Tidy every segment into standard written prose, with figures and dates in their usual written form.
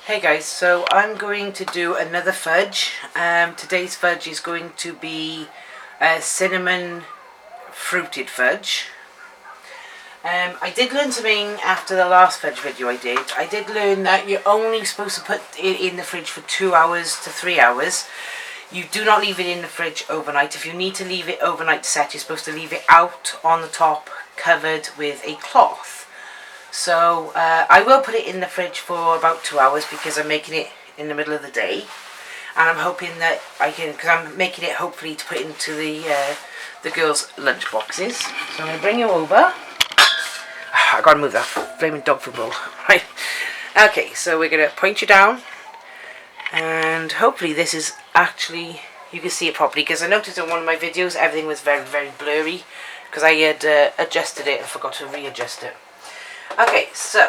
Hey guys, so I'm going to do another fudge. Today's fudge is going to be a cinnamon fruited fudge. I did learn something after the last fudge video I did. I did learn that you're only supposed to put it in the fridge for 2 hours to 3 hours. You do not leave it in the fridge overnight. If you need to leave it overnight set, you're supposed to leave it out on the top covered with a cloth. So I will put it in the fridge for about 2 hours because I'm making it in the middle of the day, and I'm hoping that I can, because I'm making it hopefully to put into the girls' lunch boxes. So I'm going to bring you over. I gotta move that flaming dog food bowl. Right. Okay, so we're gonna point you down, and hopefully this is actually, you can see it properly, because I noticed in one of my videos everything was very, very blurry because I had adjusted it and forgot to readjust it. Okay, so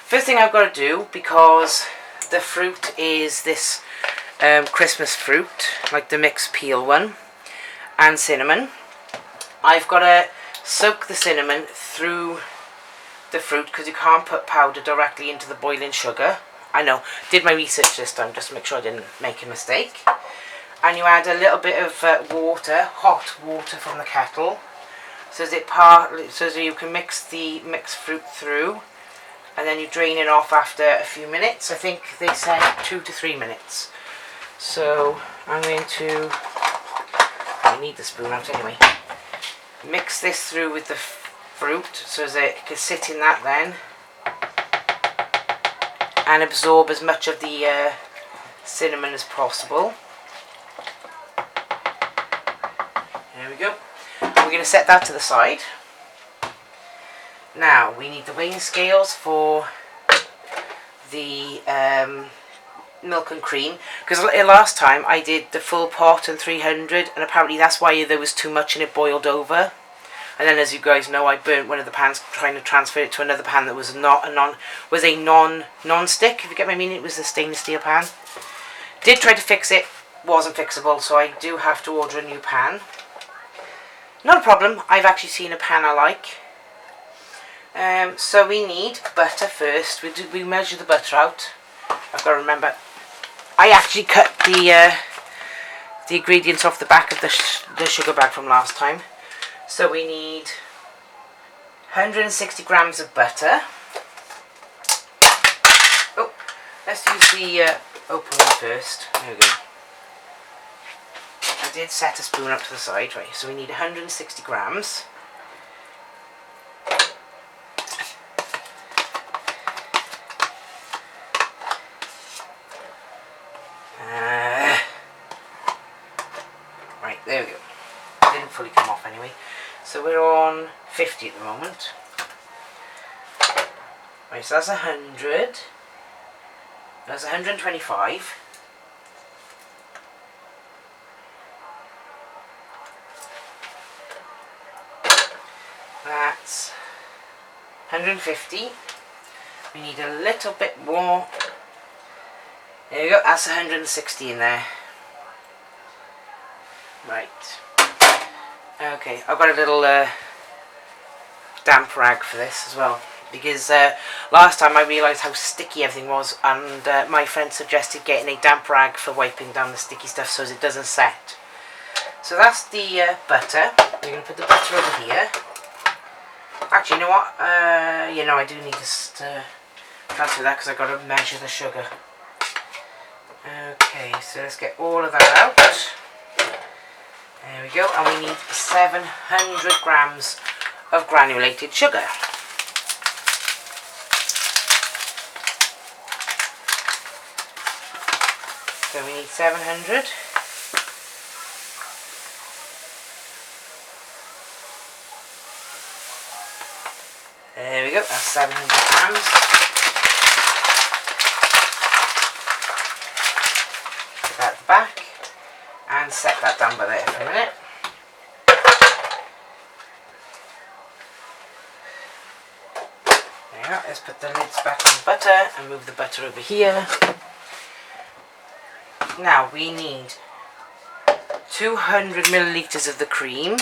first thing I've got to do, because the fruit is this Christmas fruit, like the mixed peel one, and cinnamon, I've got to soak the cinnamon through the fruit because you can't put powder directly into the boiling sugar. I know, did my research this time just to make sure I didn't make a mistake. And you add a little bit of water, hot water from the kettle, so that you can mix the mixed fruit through, and then you drain it off after a few minutes. I think they said 2 to 3 minutes. So I'm going to, I need the spoon out anyway, mix this through with the fruit so that it can sit in that then and absorb as much of the cinnamon as possible. There we go. We're going to set that to the side. Now we need the weighing scales for the milk and cream, because last time I did the full pot and 300, and apparently that's why there was too much and it boiled over. And then, as you guys know, I burnt one of the pans trying to transfer it to another pan that was not a non-stick. If you get my meaning, it was a stainless steel pan. Did try to fix it, wasn't fixable, so I do have to order a new pan. Not a problem, I've actually seen a pan I like. So we need butter first. We measure the butter out. I've got to remember, I actually cut the ingredients off the back of the sugar bag from last time. So we need 160 grams of butter. Oh, let's use the open one first. There we go. I did set a spoon up to the side, right? So we need 160 grams. Right, there we go. Didn't fully come off anyway. So we're on 50 at the moment. Right, so that's 100. That's 125. That's 150. We need a little bit more. There we go, that's 160 in there. Right. Okay, I've got a little damp rag for this as well, because last time I realised how sticky everything was, and my friend suggested getting a damp rag for wiping down the sticky stuff so as it doesn't set. So that's the butter. We're going to put the butter over here. Actually, you know what? I do need to transfer that because I've got to measure the sugar. Okay, so let's get all of that out. There we go, and we need 700 grams of granulated sugar. So we need 700. There we go, that's 700 grams. Put that at the back and set that down by there for a minute. There you go, let's put the lids back on the butter and move the butter over here. Now we need 200 millilitres of the cream.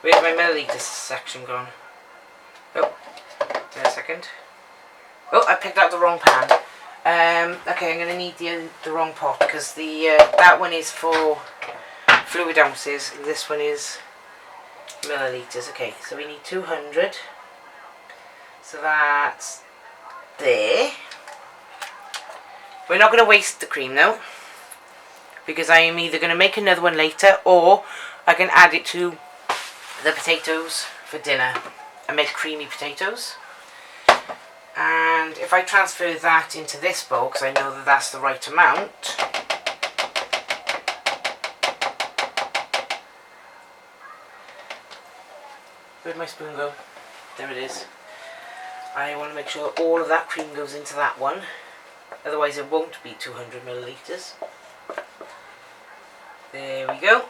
Where's my millilitres section gone? Oh, Wait a second. Oh, I picked out the wrong pan. Okay, I'm going to need the wrong pot because that one is for fluid ounces and this one is millilitres. Okay, so we need 200. So that's there. We're not going to waste the cream though, because I am either going to make another one later or I can add it to the potatoes for dinner and make creamy potatoes. And if I transfer that into this bowl, because I know that that's the right amount, where'd my spoon go? There it is. I want to make sure all of that cream goes into that one, otherwise it won't be 200 millilitres. There we go.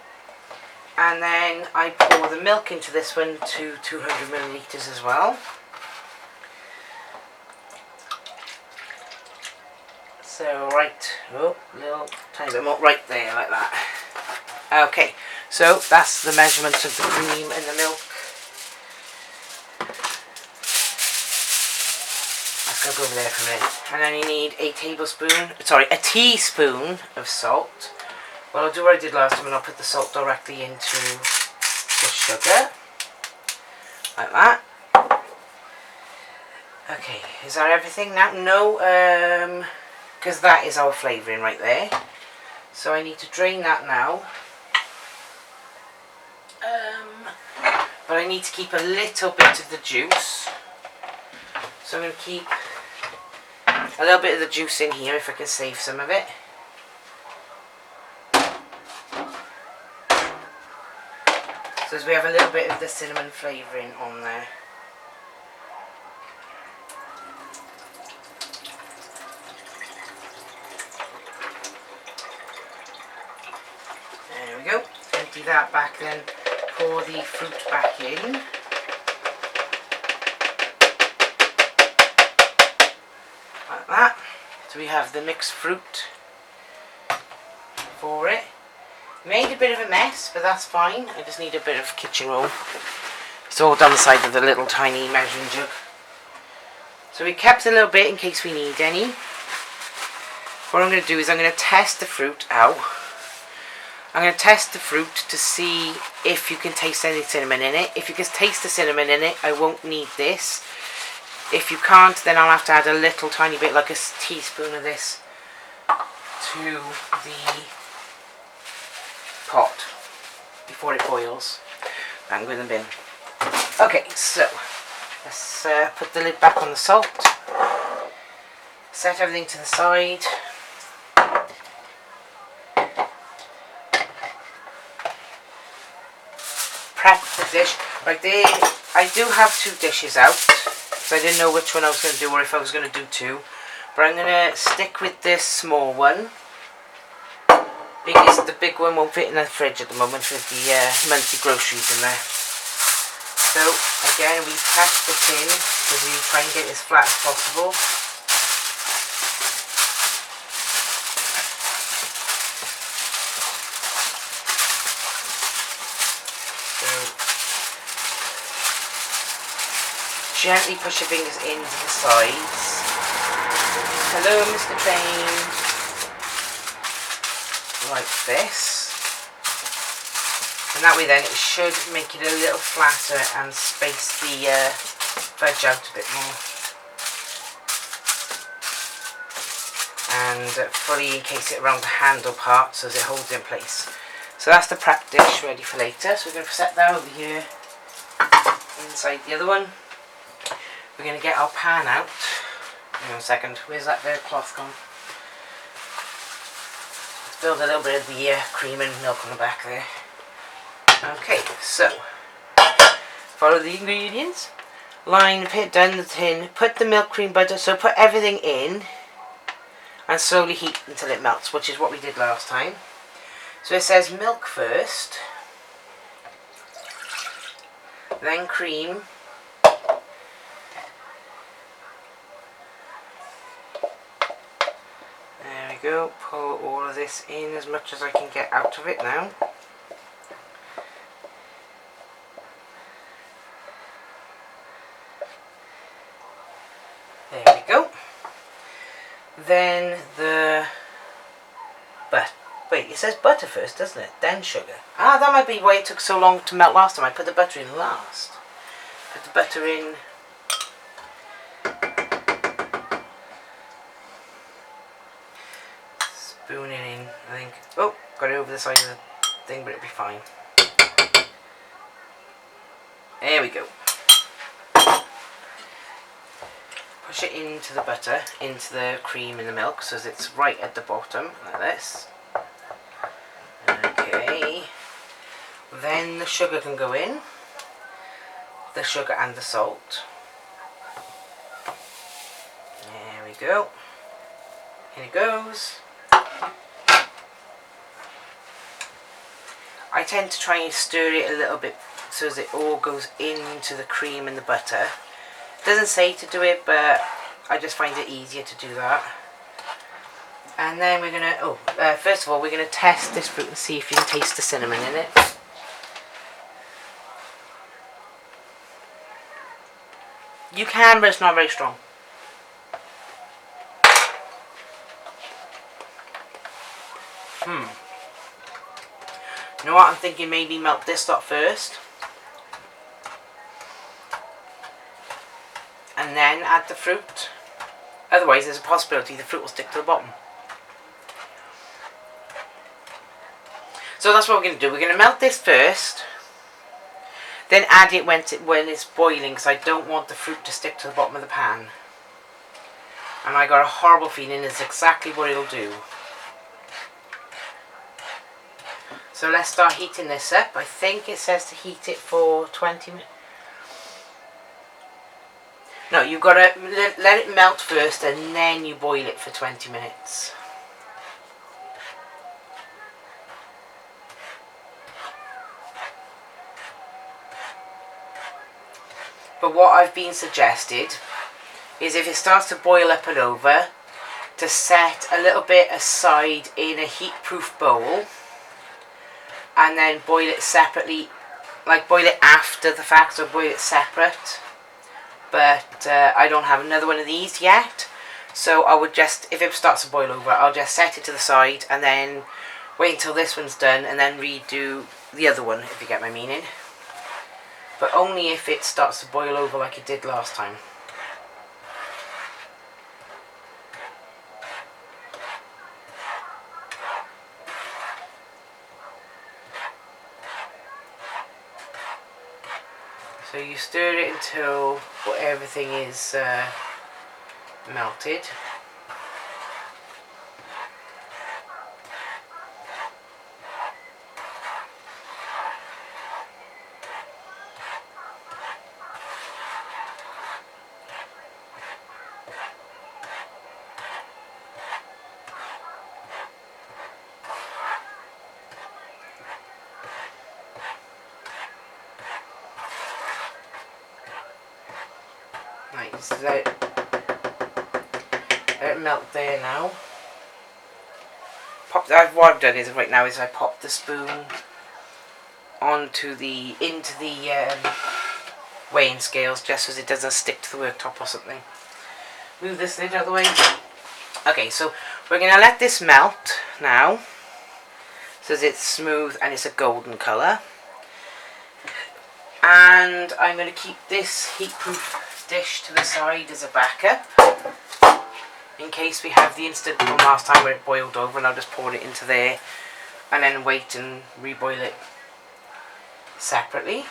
And then I pour the milk into this one to 200 millilitres as well. So little tiny bit more right there, like that. Okay, so that's the measurements of the cream and the milk. Let's go over there for a minute. And then you need a teaspoon of salt. Well, I'll do what I did last time and I'll put the salt directly into the sugar. Like that. Okay, is that everything now? No, because that is our flavouring right there. So I need to drain that now. But I need to keep a little bit of the juice. So I'm going to keep a little bit of the juice in here if I can save some of it. So as we have a little bit of the cinnamon flavouring on there. There we go. Empty that back then. Pour the fruit back in. Like that. So we have the mixed fruit for it. Made a bit of a mess, but that's fine. I just need a bit of kitchen roll. It's all down the side of the little tiny measuring jug. So we kept a little bit in case we need any. What I'm going to do is I'm going to test the fruit out. I'm going to test the fruit to see if you can taste any cinnamon in it. If you can taste the cinnamon in it, I won't need this. If you can't, then I'll have to add a little tiny bit, like a teaspoon of this, to the pot before it boils. And go in the bin. Okay, so let's put the lid back on the salt. Set everything to the side. Prep the dish. Right there, I do have two dishes out, so I didn't know which one I was going to do or if I was going to do two. But I'm going to stick with this small one, because the big one won't fit in the fridge at the moment with the monthly groceries in there. So again, we press the tin because we try and get it as flat as possible. Gently push your fingers into the sides. Hello, Mr. Train. Like this. And that way then it should make it a little flatter and space the fudge out a bit more. And fully encase it around the handle part so as it holds in place. So that's the prep dish ready for later. So we're going to set that over here inside the other one. We're going to get our pan out. Hang on a second, where's that there cloth gone? Let's build a little bit of the cream and milk on the back there. Okay, so follow the ingredients. Line, put down the tin, put the milk, cream, butter, so put everything in and slowly heat until it melts, which is what we did last time. So it says milk first, then cream, there we go, pull all of this in as much as I can get out of it now. There we go. Then the wait, it says butter first, doesn't it? Then sugar. Ah, that might be why it took so long to melt last time. I put the butter in last. Put the butter in. Spoon it in, I think. Oh, got it over the side of the thing, but it'll be fine. There we go. Push it into the butter, into the cream and the milk, so it's right at the bottom, like this. Okay. Then the sugar can go in. The sugar and the salt. There we go. In it goes. I tend to try and stir it a little bit so as it all goes into the cream and the butter. It doesn't say to do it, but I just find it easier to do that. And then we're going to, first of all, we're going to test this fruit and see if you can taste the cinnamon in it. You can, but it's not very strong. You know what, I'm thinking maybe melt this lot first. And then add the fruit. Otherwise there's a possibility the fruit will stick to the bottom. So that's what we're going to do. We're going to melt this first. Then add it when it's boiling, because I don't want the fruit to stick to the bottom of the pan. And I got a horrible feeling it's exactly what it'll do. So let's start heating this up. I think it says to heat it for 20 minutes. No, you've got to let it melt first and then you boil it for 20 minutes. But what I've been suggested is if it starts to boil up and over, to set a little bit aside in a heat-proof bowl and then boil it separately, like boil it after the fact, so boil it separate. But I don't have another one of these yet, so I would just, if it starts to boil over, I'll just set it to the side and then wait until this one's done and then redo the other one, if you get my meaning. But only if it starts to boil over like it did last time. So you stir it until everything is melted. Right, so let it melt there now. What I've done is right now is I pop the spoon into the weighing scales just so it doesn't stick to the worktop or something. Move this lid out of the way. Okay, so we're going to let this melt now so that it's smooth and it's a golden colour. And I'm going to keep this heat-proof dish to the side as a backup in case we have the instant from last time where it boiled over, and I'll just pour it into there and then wait and reboil it separately.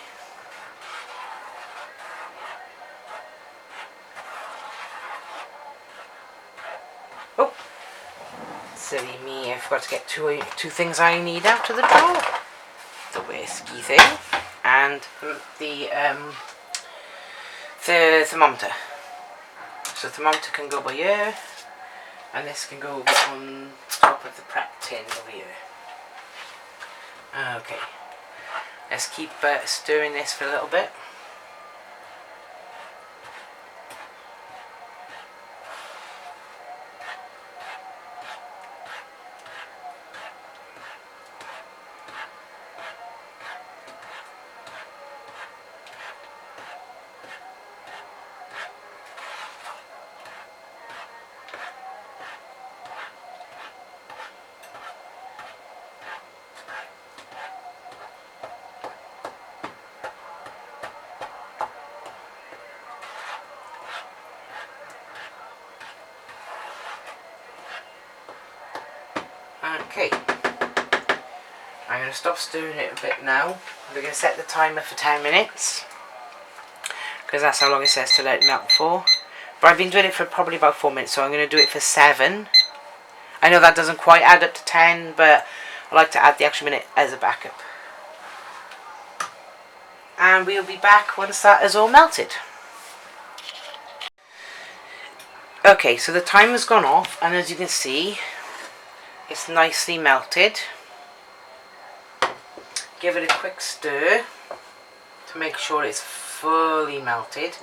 Oh, silly me, I forgot to get two things I need out of the drawer. The whiskey thing and the thermometer. So the thermometer can go by here, and this can go on top of the prep tin over here. Okay, let's keep stirring this for a little bit. Okay, I'm going to stop stirring it a bit now. We're going to set the timer for 10 minutes because that's how long it says to let it melt for. But I've been doing it for probably about 4 minutes, so I'm going to do it for 7. I know that doesn't quite add up to 10, but I like to add the extra minute as a backup. And we'll be back once that is all melted. Okay, so the timer's gone off, and as you can see, it's nicely melted. Give it a quick stir to make sure it's fully melted.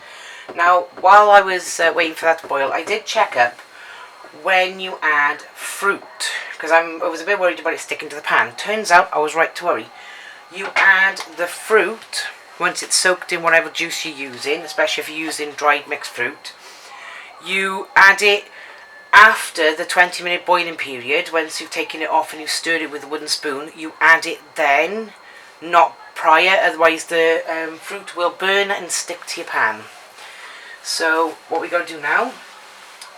Now, while I was waiting for that to boil, I did check up when you add fruit, because I was a bit worried about it sticking to the pan. Turns out I was right to worry. You add the fruit once it's soaked in whatever juice you're using, especially if you're using dried mixed fruit. You add it after the 20-minute boiling period. Once you've taken it off and you've stirred it with a wooden spoon, you add it then, not prior, otherwise the fruit will burn and stick to your pan. So what we got to do now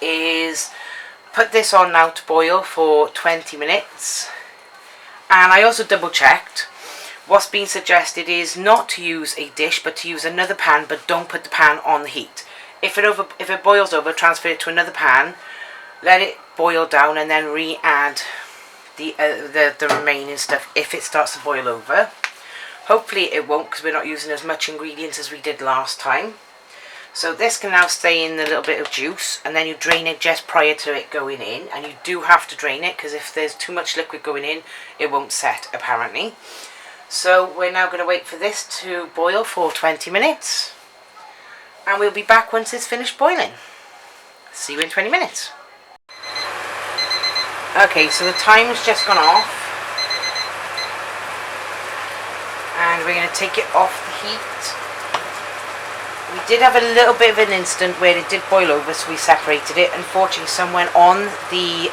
is put this on now to boil for 20 minutes. And I also double checked. What's being suggested is not to use a dish, but to use another pan, but don't put the pan on the heat. If it boils over, transfer it to another pan, let it boil down, and then re-add the remaining stuff if it starts to boil over. Hopefully it won't, because we're not using as much ingredients as we did last time. So this can now stay in a little bit of juice, and then you drain it just prior to it going in. And you do have to drain it, because if there's too much liquid going in, it won't set, apparently. So we're now going to wait for this to boil for 20 minutes. And we'll be back once it's finished boiling. See you in 20 minutes. Okay, so the timer's just gone off. And we're going to take it off the heat. We did have a little bit of an instant where it did boil over, so we separated it. Unfortunately, some went on the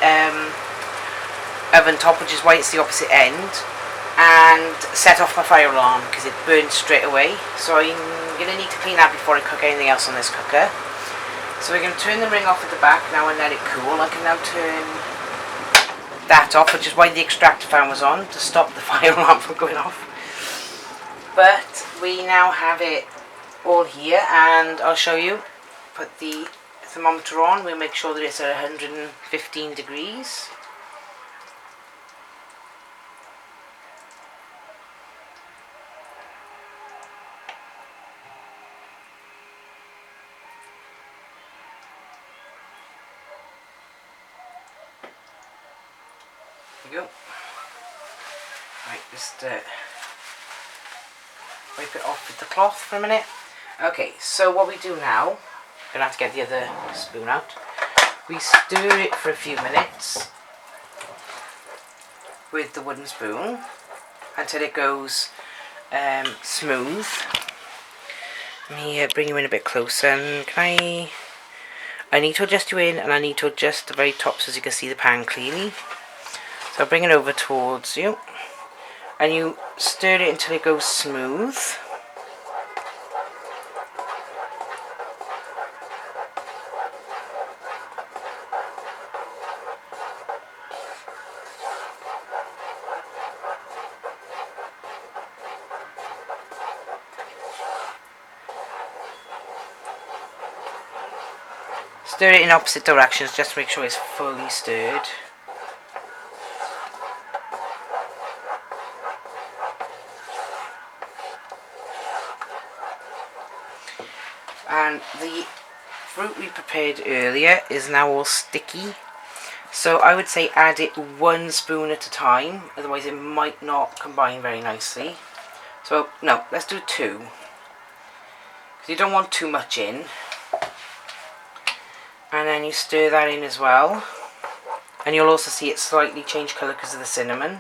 oven top, which is why it's the opposite end, and set off my fire alarm because it burned straight away. So I'm going to need to clean that before I cook anything else on this cooker. So we're going to turn the ring off at the back now and let it cool. I can now turn that off, which is why the extractor fan was on, to stop the fire alarm from going off. But we now have it all here, and I'll show you. Put the thermometer on. We'll make sure that it's at 115 degrees. There we go. Right, just wipe it off with the cloth for a minute. Okay, so what we do now, I'm going to have to get the other spoon out. We stir it for a few minutes with the wooden spoon until it goes smooth. Let me bring you in a bit closer. And I need to adjust you in, and I need to adjust the very top so you can see the pan clearly. So I'll bring it over towards you, and you stir it until it goes smooth. Stir it in opposite directions just to make sure it's fully stirred. And the fruit we prepared earlier is now all sticky. So I would say add it 1 spoon at a time, otherwise it might not combine very nicely. So no, let's do 2. Because you don't want too much in. And then you stir that in as well. And you'll also see it slightly change colour because of the cinnamon.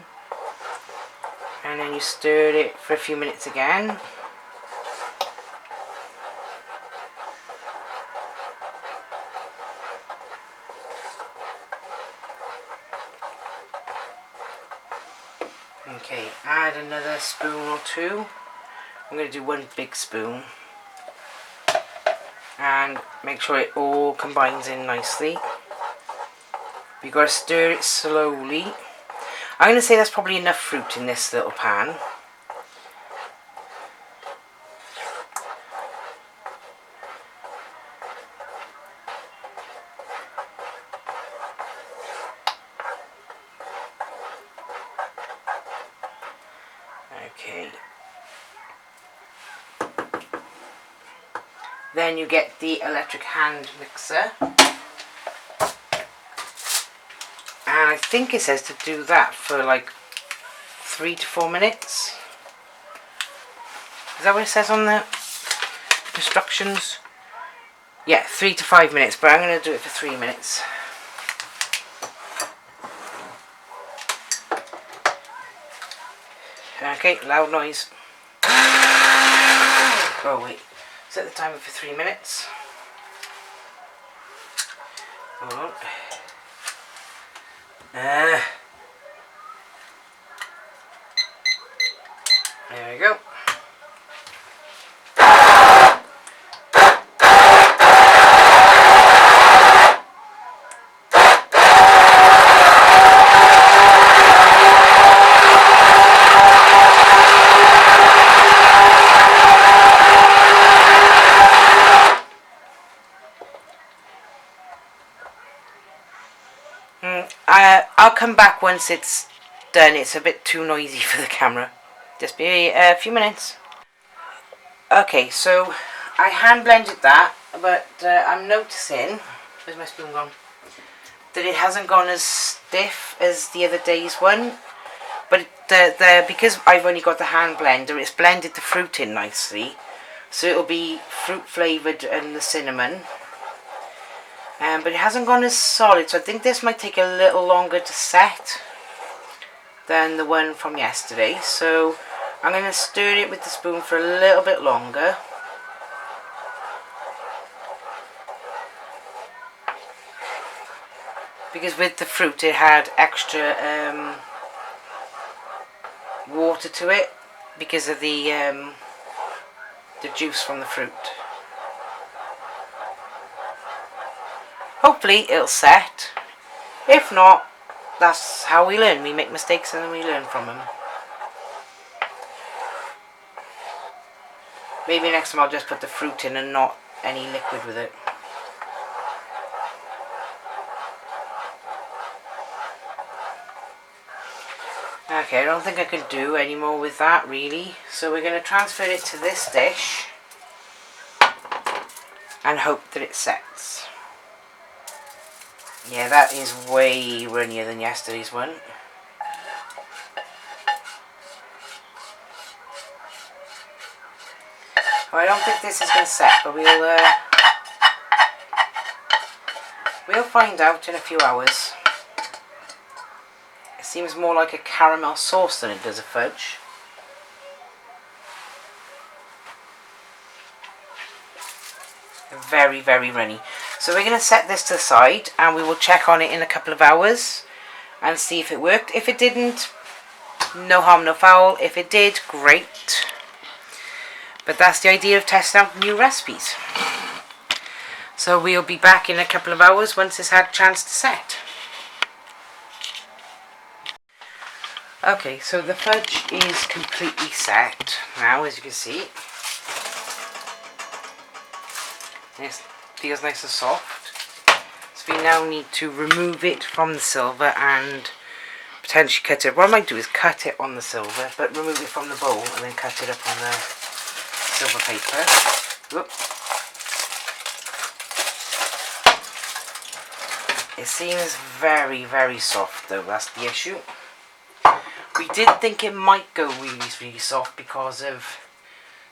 And then you stir it for a few minutes again. Okay, add another spoon or 2. I'm going to do 1 big spoon. And make sure it all combines in nicely. You've got to stir it slowly. I'm going to say that's probably enough fruit in this little pan. Okay. Then you get the electric hand mixer. And I think it says to do that for like 3 to 4 minutes. Is that what it says on the instructions? Yeah, 3 to 5 minutes, but I'm going to do it for 3 minutes. Okay, loud noise. Oh wait, set the timer for 3 minutes. Hold on. There we go. I'll come back once it's done. It's a bit too noisy for the camera. Just be a few minutes. Okay, so I hand blended that, but I'm noticing, where's my spoon gone, that it hasn't gone as stiff as the other day's one. But because I've only got the hand blender, it's blended the fruit in nicely. So it'll be fruit flavoured and the cinnamon. But it hasn't gone as solid, so I think this might take a little longer to set than the one from yesterday. So I'm going to stir it with the spoon for a little bit longer. Because with the fruit it had extra water to it because of the juice from the fruit. Hopefully it'll set. If not, that's how we learn. We make mistakes and then we learn from them. Maybe next time I'll just put the fruit in and not any liquid with it. Okay, I don't think I can do any more with that really. So we're going to transfer it to this dish and hope that it sets. Yeah, that is way runnier than yesterday's one. Well, I don't think this is going to set, but we'll find out in a few hours. It seems more like a caramel sauce than it does a fudge. Very, very runny. So we're going to set this to the side and we will check on it in a couple of hours and see if it worked. If it didn't, no harm, no foul. If it did, great. But that's the idea of testing out new recipes. So we'll be back in a couple of hours once it's had a chance to set. Okay, so the fudge is completely set now, as you can see. It feels nice and soft. So we now need to remove it from the silver and potentially cut it. What I might do is cut it on the silver, but remove it from the bowl and then cut it up on the silver paper. Whoop. It seems very, very soft though, that's the issue. We did think it might go really, really soft because of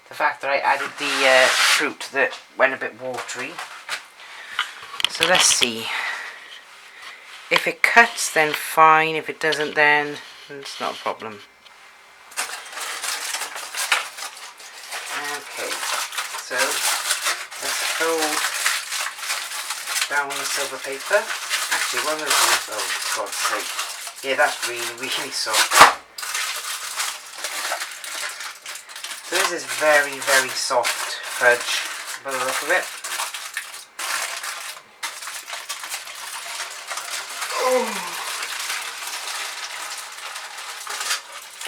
the fact that I added the fruit that went a bit watery. So let's see. If it cuts, then fine. If it doesn't, then it's not a problem. Okay, so let's fold down the silver paper. Actually, one of those, oh God's sake. Yeah, that's really, really soft. So this is very, very soft fudge by the look of it.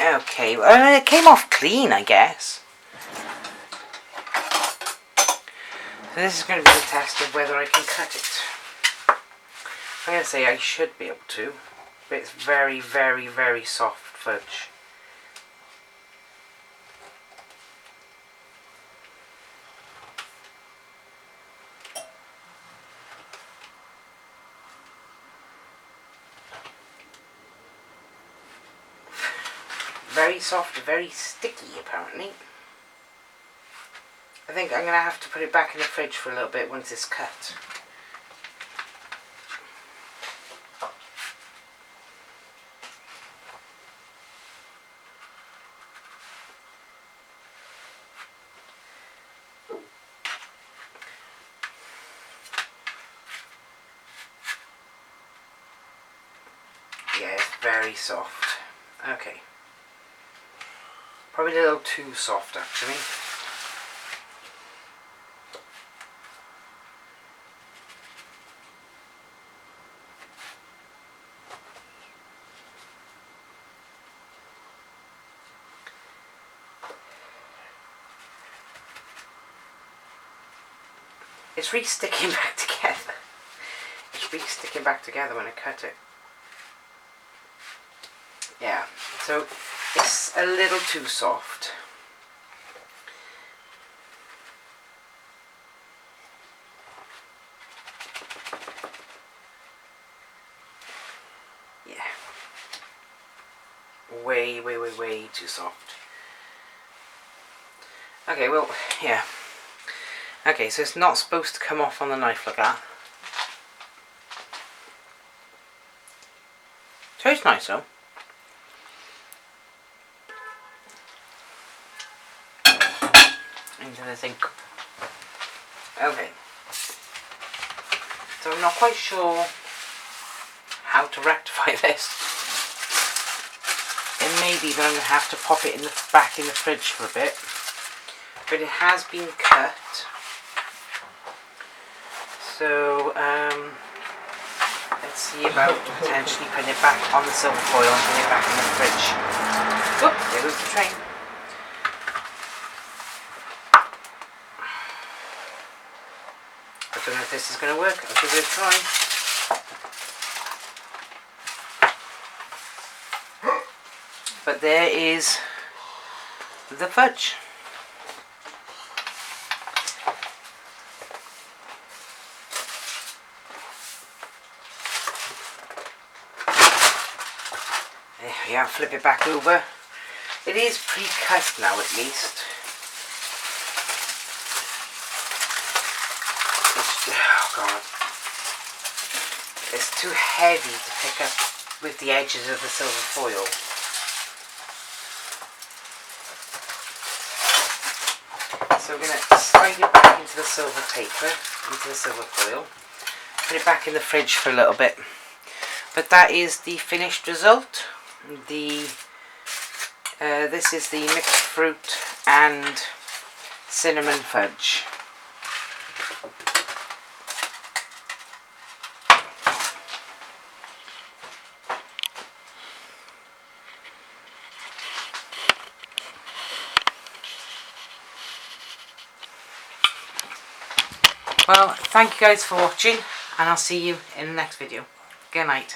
Okay, well, it came off clean, I guess. So this is going to be the test of whether I can cut it. I'm going to say I should be able to, but it's very, very, very soft fudge. Very soft, very sticky apparently. I think I'm going to have to put it back in the fridge for a little bit once it's cut. Yeah, it's very soft. Okay. Probably a little too soft actually. It's really sticking back together. It's really sticking back together when I cut it. Yeah, so it's a little too soft. Yeah. Way, way, way, way too soft. Okay, well, yeah. Okay, so it's not supposed to come off on the knife like that. Tastes nice though. Into the sink. Okay. So I'm not quite sure how to rectify this. It may be that I'm going to have to pop it back in the fridge for a bit. But it has been cut. So, let's see about potentially putting it back on the silver foil and putting it back in the fridge. Whoop, there goes the train. I don't know if this is going to work. I'll give it a try. But there is the fudge. There we are, flip it back over. It is pre-cut now at least. Oh god. It's too heavy to pick up with the edges of the silver foil. So we're going to slide it back into the silver paper, into the silver foil. Put it back in the fridge for a little bit. But that is the finished result. This is the mixed fruit and cinnamon fudge. Well, thank you guys for watching, and I'll see you in the next video. Good night.